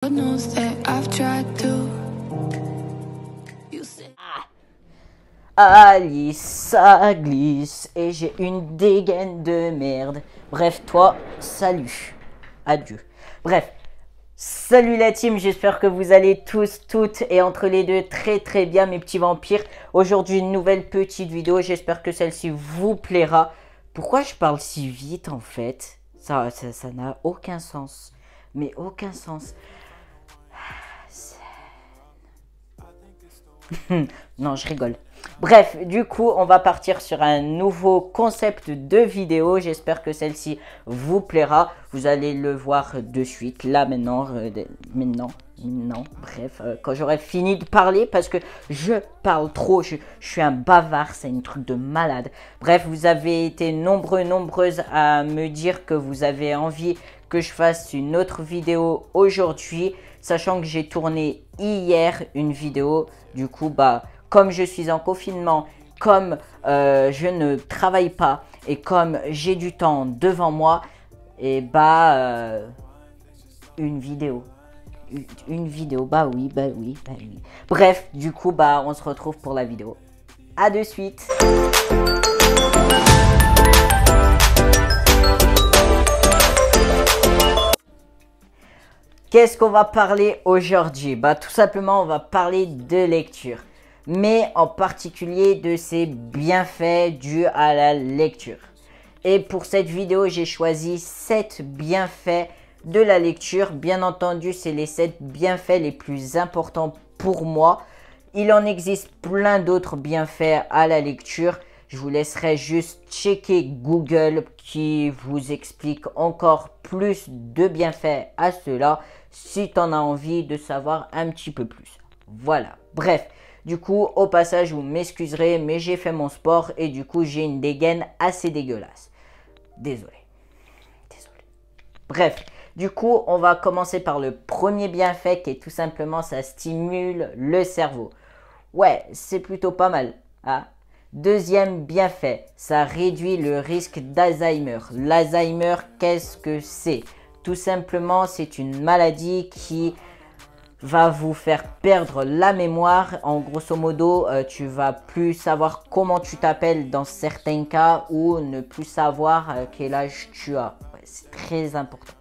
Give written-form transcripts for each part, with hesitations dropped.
knows that I've tried to. You said Alice, ça glisse et j'ai une dégaine de merde. Bref, toi, salut. Adieu. Bref, salut la team, j'espère que vous allez tous, toutes et entre les deux très bien mes petits vampires. Aujourd'hui, une nouvelle petite vidéo, j'espère que celle-ci vous plaira. Pourquoi je parle si vite en fait? Ça n'a aucun sens. Mais aucun sens. Non, je rigole. Bref, du coup, on va partir sur un nouveau concept de vidéo. J'espère que celle-ci vous plaira. Vous allez le voir de suite, là, maintenant. Bref, quand j'aurai fini de parler, parce que je parle trop. Je suis un bavard, c'est un truc de malade. Bref, vous avez été nombreuses à me dire que vous avez envie que je fasse une autre vidéo aujourd'hui. Sachant que j'ai tourné hier une vidéo. Du coup, comme je suis en confinement, comme je ne travaille pas et comme j'ai du temps devant moi, et une vidéo. Une vidéo, bah oui. Bref, du coup, on se retrouve pour la vidéo. À de suite. Qu'est-ce qu'on va parler aujourd'hui? Tout simplement, on va parler de lecture. Mais en particulier de ses bienfaits dus à la lecture. Et pour cette vidéo, j'ai choisi 7 bienfaits de la lecture. Bien entendu, c'est les 7 bienfaits les plus importants pour moi. Il en existe plein d'autres bienfaits à la lecture. Je vous laisserai juste checker Google qui vous explique encore plus de bienfaits à cela si tu en as envie de savoir un petit peu plus. Voilà, bref. Du coup, au passage, vous m'excuserez, mais j'ai fait mon sport et du coup, j'ai une dégaine assez dégueulasse. Désolé. Bref, du coup, on va commencer par le premier bienfait qui est tout simplement, ça stimule le cerveau. Ouais, c'est plutôt pas mal. Hein? Deuxième bienfait, ça réduit le risque d'Alzheimer. L'Alzheimer, qu'est-ce que c'est? Tout simplement, c'est une maladie qui va vous faire perdre la mémoire. En grosso modo, tu vas plus savoir comment tu t'appelles dans certains cas ou ne plus savoir quel âge tu as. Ouais, c'est très important.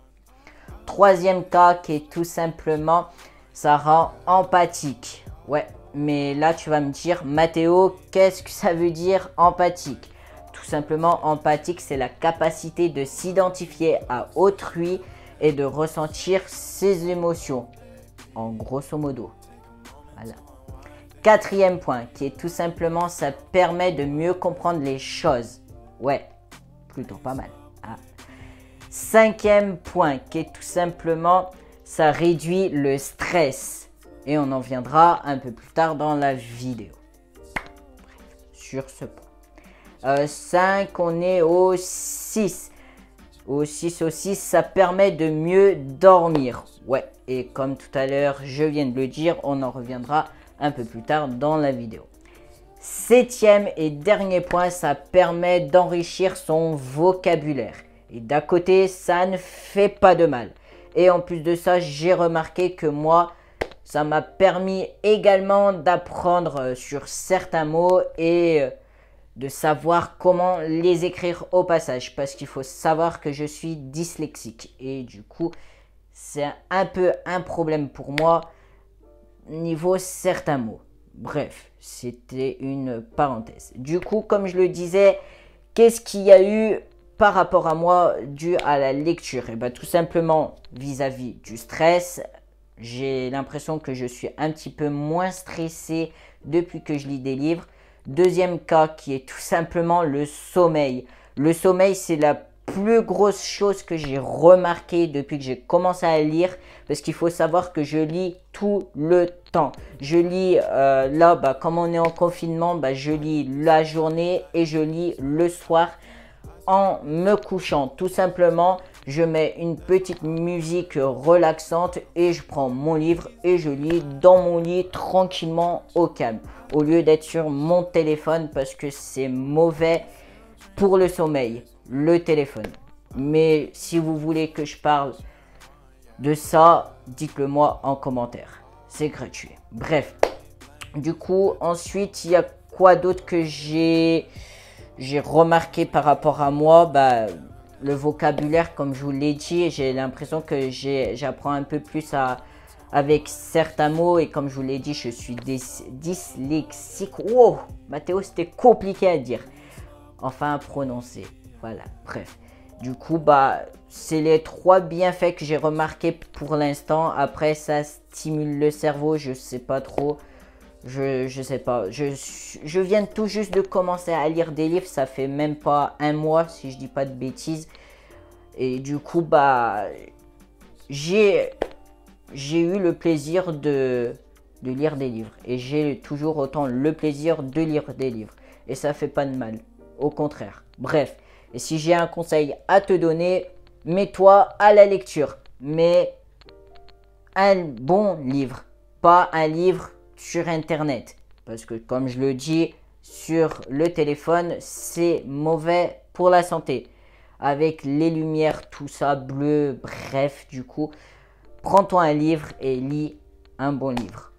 Troisième cas qui est tout simplement, ça rend empathique. Ouais, mais là tu vas me dire, Mathéo, qu'est-ce que ça veut dire empathique? Tout simplement, empathique, c'est la capacité de s'identifier à autrui et de ressentir ses émotions. En grosso modo. Voilà. Quatrième point, qui est tout simplement, ça permet de mieux comprendre les choses. Ouais, plutôt pas mal. Ah. Cinquième point, qui est tout simplement, ça réduit le stress. Et on en viendra un peu plus tard dans la vidéo. Bref, sur ce point. 5, on est au 6. Au 6, ça permet de mieux dormir. Ouais, et comme tout à l'heure, je viens de le dire, on en reviendra un peu plus tard dans la vidéo. Septième et dernier point, ça permet d'enrichir son vocabulaire. Et d'à côté, ça ne fait pas de mal. Et en plus de ça, j'ai remarqué que moi, ça m'a permis également d'apprendre sur certains mots et de savoir comment les écrire au passage. Parce qu'il faut savoir que je suis dyslexique. Et du coup, c'est un peu un problème pour moi niveau certains mots. Bref, c'était une parenthèse. Du coup, comme je le disais, qu'est-ce qu'il y a eu par rapport à moi dû à la lecture? Et tout simplement vis-à-vis du stress, j'ai l'impression que je suis un petit peu moins stressé depuis que je lis des livres. Deuxième cas qui est tout simplement le sommeil. Le sommeil, c'est la plus grosse chose que j'ai remarqué depuis que j'ai commencé à lire. Parce qu'il faut savoir que je lis tout le temps. Je lis là, comme on est en confinement, je lis la journée et je lis le soir en me couchant. Tout simplement, je mets une petite musique relaxante et je prends mon livre et je lis dans mon lit tranquillement au calme. Au lieu d'être sur mon téléphone parce que c'est mauvais pour le sommeil, le téléphone. Mais si vous voulez que je parle de ça, dites-le moi en commentaire. C'est gratuit. Bref. Du coup, ensuite, il y a quoi d'autre que j'ai remarqué par rapport à moi? Bah, le vocabulaire, comme je vous l'ai dit, j'ai l'impression que j'apprends un peu plus avec certains mots. Et comme je vous l'ai dit, je suis dyslexique. Wow, Mathéo, c'était compliqué à dire. Enfin, à prononcer. Voilà, bref. Du coup, bah, c'est les 3 bienfaits que j'ai remarqués pour l'instant. Après, ça stimule le cerveau, je sais pas trop. Je sais pas. Je viens tout juste de commencer à lire des livres. Ça fait même pas un mois, si je dis pas de bêtises. Et du coup, bah, j'ai eu le plaisir de lire des livres. Et j'ai toujours autant le plaisir de lire des livres. Et ça fait pas de mal. Au contraire. Bref. Et si j'ai un conseil à te donner, mets-toi à la lecture. Mais un bon livre. Pas un livre sur internet, parce que comme je le dis, sur le téléphone, c'est mauvais pour la santé, avec les lumières, tout ça, bleu, bref, du coup, prends-toi un livre et lis un bon livre.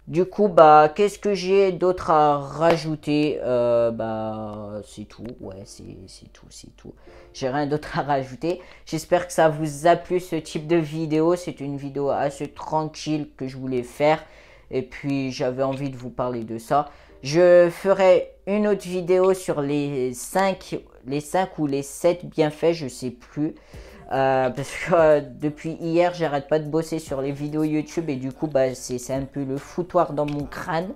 Du coup, bah, qu'est-ce que j'ai d'autre à rajouter? Bah, c'est tout, ouais, c'est tout. J'ai rien d'autre à rajouter. J'espère que ça vous a plu ce type de vidéo. C'est une vidéo assez tranquille que je voulais faire. Et puis, j'avais envie de vous parler de ça. Je ferai une autre vidéo sur les 5 ou les 7 bienfaits, je sais plus. Parce que depuis hier, j'arrête pas de bosser sur les vidéos YouTube. Et du coup, bah, c'est un peu le foutoir dans mon crâne.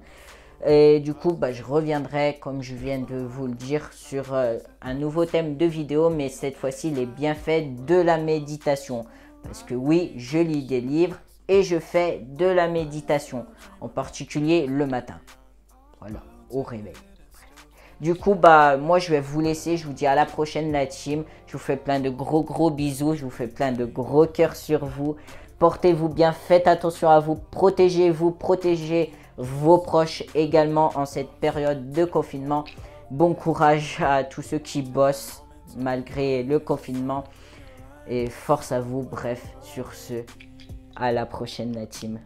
Et du coup, bah, je reviendrai, comme je viens de vous le dire, sur un nouveau thème de vidéo. Mais cette fois-ci, les bienfaits de la méditation. Parce que oui, je lis des livres. Et je fais de la méditation, en particulier le matin. Voilà, au réveil. Du coup, bah, moi, je vais vous laisser. Je vous dis à la prochaine, la team. Je vous fais plein de gros bisous. Je vous fais plein de gros cœurs sur vous. Portez-vous bien, faites attention à vous. Protégez-vous, protégez vos proches également en cette période de confinement. Bon courage à tous ceux qui bossent malgré le confinement. Et force à vous. Bref, sur ce... À la prochaine, la team.